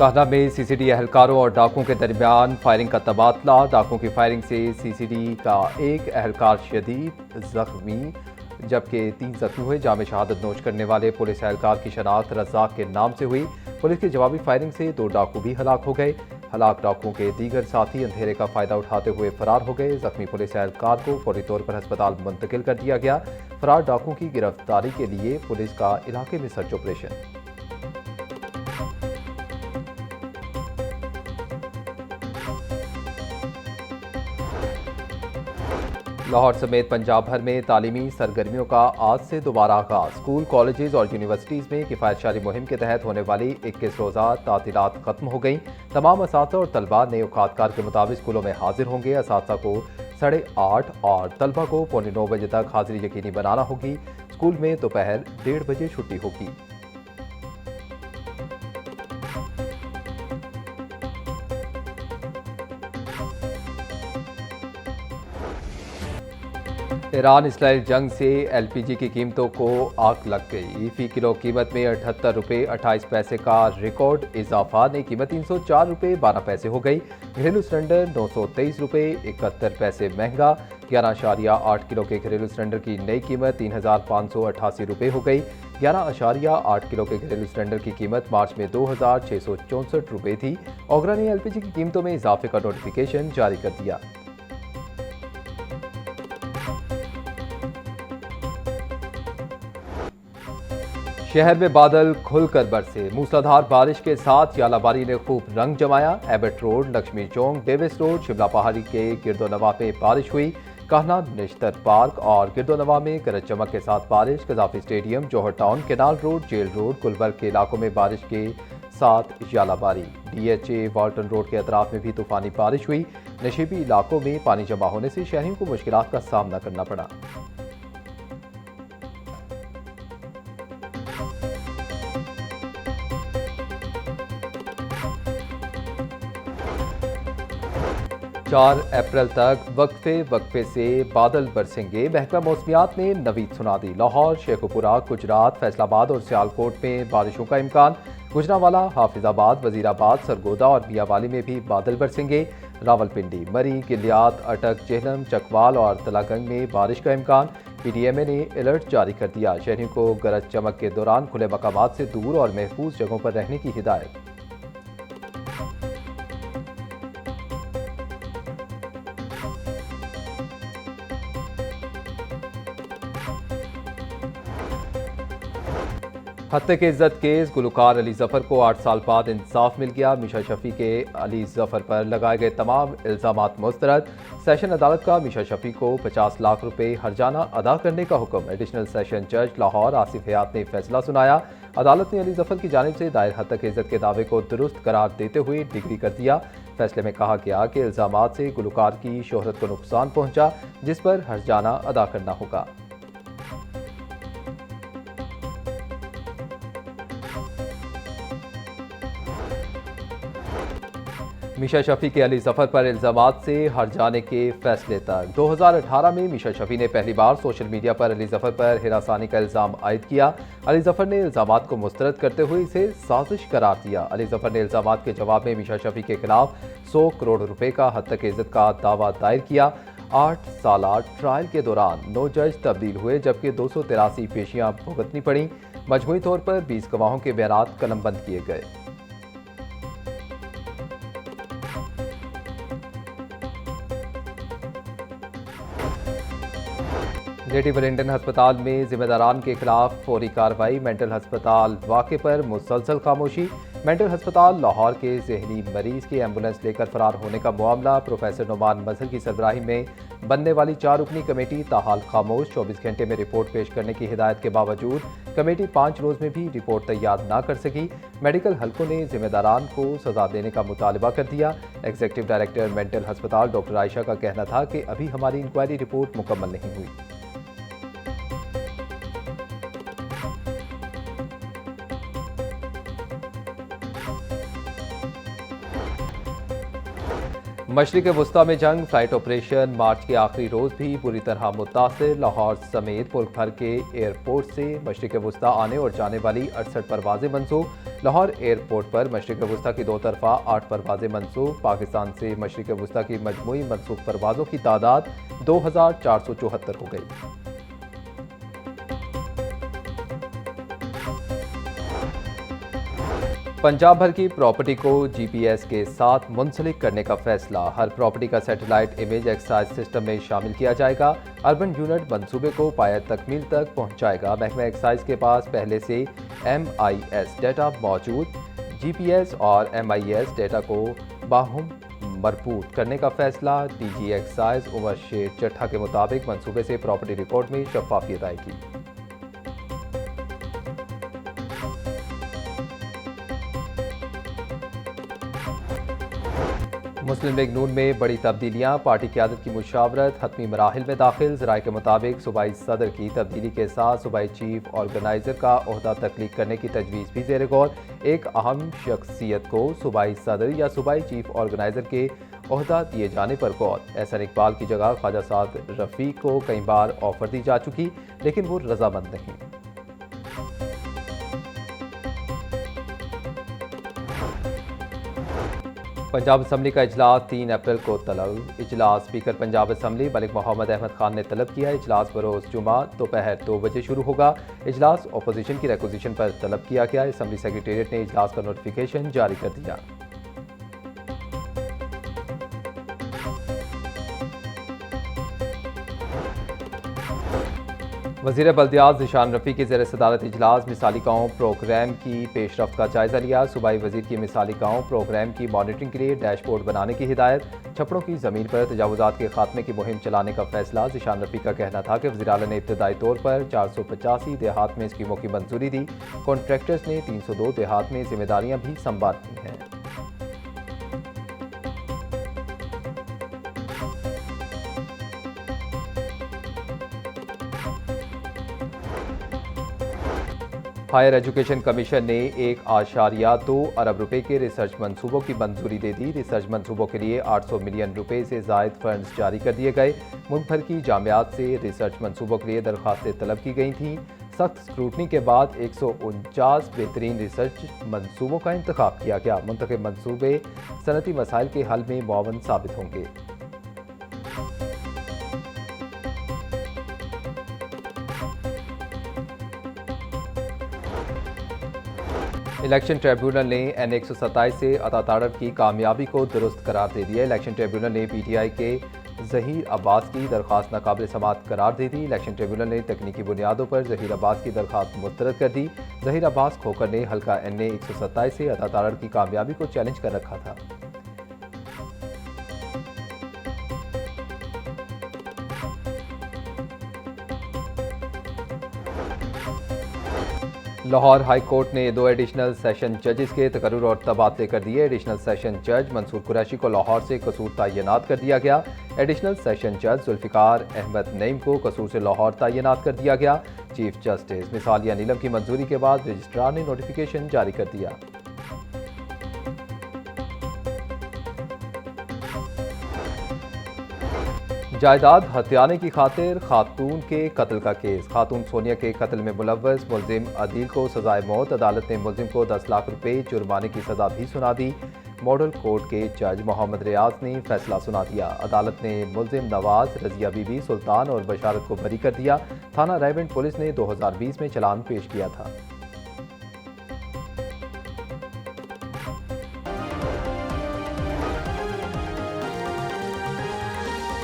कान्हा में सीसीडी एहलकारों और डाकुओं के दरमियान फायरिंग का तबादला। डाकुओं की फायरिंग से सीसीडी का एक एहलकार शदीद जख्मी जबकि 3 जख्मी हुए। जाम शहादत नोश करने वाले पुलिस एहलकार की शनाख्त रज़ाक के नाम से हुई। पुलिस की जवाबी फायरिंग से 2 डाकू भी हलाक हो गए। हलाक डाकुओं के दीगर साथी अंधेरे का फायदा उठाते हुए फरार हो गए। जख्मी पुलिस एहलकार को फौरी तौर पर अस्पताल मुंतकिल कर दिया गया। फरार डाकुओं की गिरफ्तारी के लिए पुलिस का इलाके में सर्च ऑपरेशन। लाहौर समेत पंजाब भर में तालीमी सरगर्मियों का आज से दोबारा आगाज। स्कूल, कॉलेजेस और यूनिवर्सिटीज़ में किफ़ायतशारी मुहिम के तहत होने वाली 21 रोज़ा तातीलात खत्म हो गई। तमाम असातिज़ा और तलबा नए औकातकार के मुताबिक स्कूलों में हाजिर होंगे। असातिज़ा को 8:30 और तलबा को 8:45 बजे तक हाजिरी यकीनी बनाना होगी। स्कूल में दोपहर 1:30 बजे छुट्टी होगी। ईरान इसराइल जंग से एलपीजी की कीमतों को आग लग गई। फी किलो कीमत में 78 रुपये 28 पैसे का रिकॉर्ड इजाफा। नई कीमत 304 रुपये 12 पैसे हो गई। घरेलू सिलेंडर 923 रुपये 71 पैसे महंगा। 11.8 किलो के घरेलू सिलेंडर की नई कीमत 3588 रुपये हो गई। 11.8 किलो के घरेलू सिलेंडर की कीमत मार्च में 2664 रुपये थी। ओगरा ने एलपीजी की कीमतों में इजाफे का नोटिफिकेशन जारी कर दिया। शहर में बादल खुलकर बरसे। मूसलाधार बारिश के साथ यालाबारी ने खूब रंग जमाया। एबट रोड, लक्ष्मी चौक, डेविस रोड, शिमला पहाड़ी के गिरदोनवा में बारिश हुई। कान्हा निश्तर पार्क और गिरदोनवा में गरज चमक के साथ बारिश। Gaddafi stadium, Johar town, canal road, jail road, Gulberg के इलाकों में बारिश के साथ यालाबारी। डीएचए वाल्टन रोड के अतराफ में भी तूफानी बारिश हुई। नशीबी इलाकों में पानी जमा होने से शहरियों को मुश्किलात का सामना करना पड़ा। चार अप्रैल तक वक्फे से बादल बरसेंगे। महकमा मौसमियात ने नवीद सुना दी। लाहौर, शेखुपुरा, गुजरात, फैसलाबाद और सियालकोट में बारिशों का इम्कान। गुजरांवाला, हाफिजाबाद, वजीराबाद, सरगोदा और मियावाली में भी बादल बरसेंगे। रावलपिंडी, मरी, गिलियात, अटक, जेहलम, चकवाल और तलागंग में बारिश का इम्कान। पीडीएमए ने अलर्ट जारी कर दिया। शहरियों को गरज चमक के दौरान खुले मकामात से दूर और महफूज जगहों पर रहने की हिदायत। हत्या के इज्जत केस, गुलकार अली जफर को 8 साल बाद इंसाफ मिल गया। मीशा शफी के अली जफर पर लगाए गए तमाम इल्जामात मुस्तरद। सेशन अदालत का मीशा शफी को 50 लाख रुपए हर्जाना अदा करने का हुक्म। एडिशनल सेशन जज लाहौर आसिफ हयात ने फैसला सुनाया। अदालत ने अली जफर की जानिब से दायर हत्या के इज्जत के दावे को दुरुस्त करार देते हुए डिग्री कर दिया। फैसले में कहा गया कि इल्जामात से गुलकार की शोहरत को नुकसान पहुंचा, जिस पर हर्जाना अदा करना होगा। मीशा शफी के अली जफर पर इल्जामात से हर्जाने के फैसले तक। 2018 में मीशा शफी ने पहली बार सोशल मीडिया पर अली जफर पर हिरासानी का इल्जाम आयद किया। अली जफर ने इल्जामात को मुस्तरद करते हुए इसे साजिश करार दिया। अली जफर ने इल्जामात के जवाब में मीशा शफी के खिलाफ 100 करोड़ रुपए का हत्या के इज्जत का दावा दायर किया। 8 साला ट्रायल के दौरान 9 जज तब्दील हुए, जबकि 283 पेशियां भुगतनी पड़ी। मजमूई तौर पर 20 गवाहों के बयान कलमबंद किए गए। नेटिव वेलिंगटन अस्पताल में जिम्मेदारान के खिलाफ फौरी कार्रवाई। मेंटल अस्पताल वाक़े पर मुसलसल खामोशी। मेंटल अस्पताल लाहौर के जहनी मरीज की एम्बुलेंस लेकर फरार होने का मामला। प्रोफेसर नुमान मजहर की सरबराही में बनने वाली 4 रुकनी कमेटी ताहाल खामोश। 24 घंटे में रिपोर्ट पेश करने की हिदायत के बावजूद कमेटी 5 रोज में भी रिपोर्ट तैयार न कर सकी। मेडिकल हलकों ने जिम्मेदारान को सजा देने का मुतालबा कर दिया। एग्जीक्यूटिव डायरेक्टर मेंटल अस्पताल डॉक्टर आयशा का कहना था कि अभी हमारी इंक्वायरी रिपोर्ट मुकम्मल नहीं हुई। मशरिक़ वस्ता में जंग फ्लाइट ऑपरेशन मार्च के आखिरी रोज़ भी बुरी तरह मुतासिर। लाहौर समेत मुल्क भर के एयरपोर्ट से मशरिक़ वस्ता आने और जाने वाली 68 परवाजें मनसूख। लाहौर एयरपोर्ट पर मशरिक़ वस्ता की 2 तरफा 8 परवाजें मनसूख। पाकिस्तान से मशरिक़ वस्ता की मजमूई मनसूख परवाज़ों की तादाद 2474 हो गई। पंजाब भर की प्रॉपर्टी को GPS के साथ मुंसलिक करने का फैसला। हर प्रॉपर्टी का सैटेलाइट इमेज एक्साइज सिस्टम में शामिल किया जाएगा। अर्बन यूनिट मंसूबे को पाया तकमील तक पहुंचाएगा। महकमा एक्साइज के पास पहले से MIS डेटा मौजूद। GPS और MIS डेटा को बाहुम मरबूत करने का फैसला। DG एक्साइज उमर शेर चट्ठा के मुताबिक मंसूबे से प्रॉपर्टी रिकॉर्ड में शफाफियत आएगी। मुस्लिम लीग नून में बड़ी तब्दीलियां। पार्टी क़यादत की मुशावरत हतमी मराहिल में दाखिल। ज़राए के मुताबिक सूबाई सदर की तब्दीली के साथ सूबाई चीफ ऑर्गेनाइजर का ओहदा तख्लीक करने की तजवीज़ भी ज़ेर गौर। एक अहम शख्सियत को सूबाई सदर या सूबाई चीफ ऑर्गेनाइजर के ओहदा दिए जाने पर गौर। एहसन इकबाल की जगह ख्वाजा साद रफ़ीक को कई बार ऑफर दी जा चुकी, लेकिन वो रजामंद नहीं। पंजाब असम्बली का इजलास 3 अप्रैल को तलब। इजलास स्पीकर पंजाब असम्बली मलिक मोहम्मद अहमद खान ने तलब किया। इजलास बरोज़ जुमा दोपहर 2 बजे शुरू होगा। इजलास अपोजिशन की रिक्वेजिशन पर तलब किया गया। असम्बली सेक्रेटेरिएट ने इजलास का नोटिफिकेशन जारी कर दिया। वज़ीर बल्दियात ज़ीशान रफ़ी की ज़ेर सदारत इजलास मिसाली गाँव प्रोग्राम की पेशरफ्त का जायज़ा लिया। सूबाई वज़ीर की मिसाली गाँव प्रोग्राम की मॉनिटरिंग के लिए डैशबोर्ड बनाने की हिदायत। छप्परों की ज़मीन पर तजावुज़ात के खात्मे की मुहिम चलाने का फैसला। ज़ीशान रफ़ी का कहना था कि वज़ीर आला ने इब्तदाई तौर पर 485 देहात में स्कीमों की मंजूरी दी। कॉन्ट्रैक्टर्स ने 302 देहात में जिम्मेदारियाँ भी संभाली हैं। हायर एजुकेशन कमीशन ने 1.2 अरब रुपए के रिसर्च मंसूबों की मंजूरी दे दी। रिसर्च मंसूबों के लिए 800 मिलियन रुपए से ज़ायद फंड्स जारी कर दिए गए। मुल्क भर की जामियात से रिसर्च मंसूबों के लिए दरख्वास्तें तलब की गई थीं। सख्त स्क्रूटनी के बाद 149 बेहतरीन रिसर्च मंसूबों का इंतखाब किया गया। मुंतखब मंसूबे सनती मसाइल के हल में मुआवन साबित होंगे। इलेक्शन ट्रिब्यूनल ने N127 से अताताड़ की कामयाबी को दुरुस्त करार दे दिया। इलेक्शन ट्रिब्यूनल ने PTI के ज़हीर अब्बास की दरख्वास्त नाकाबिल समाअत करार दे दी। इलेक्शन ट्रिब्यूनल ने तकनीकी बुनियादों पर ज़हीर अब्बास की दरख्वास्त मुस्तरद कर दी। ज़हीर अब्बास खोकर ने हल्का NA 127 से अताताड़ की कामयाबी को चैलेंज कर रखा था। लाहौर हाई कोर्ट ने 2 एडिशनल सेशन जजेस के तकर्रुर और तबादले कर दिए। एडिशनल सेशन जज मंसूर कुरैशी को लाहौर से कसूर तैनात कर दिया गया। एडिशनल सेशन जज जुल्फ़िकार अहमद नईम को कसूर से लाहौर तैनात कर दिया गया। चीफ जस्टिस मिसालिया नीलम की मंजूरी के बाद रजिस्ट्रार ने नोटिफिकेशन जारी कर दिया। जायदाद हथियाने की खातिर खातून के कत्ल का केस। खातून सोनिया के कत्ल में मुलव्वस मुलजिम अदील को सजाए मौत। अदालत ने मुलजिम को 10 लाख रुपए जुर्माने की सजा भी सुना दी। मॉडल कोर्ट के जज मोहम्मद रियाज ने फैसला सुना दिया। अदालत ने मुलजिम नवाज, रजिया बीबी, सुल्तान और बशारत को बरी कर दिया। थाना रायबंद पुलिस ने 2020 में चालान पेश किया था।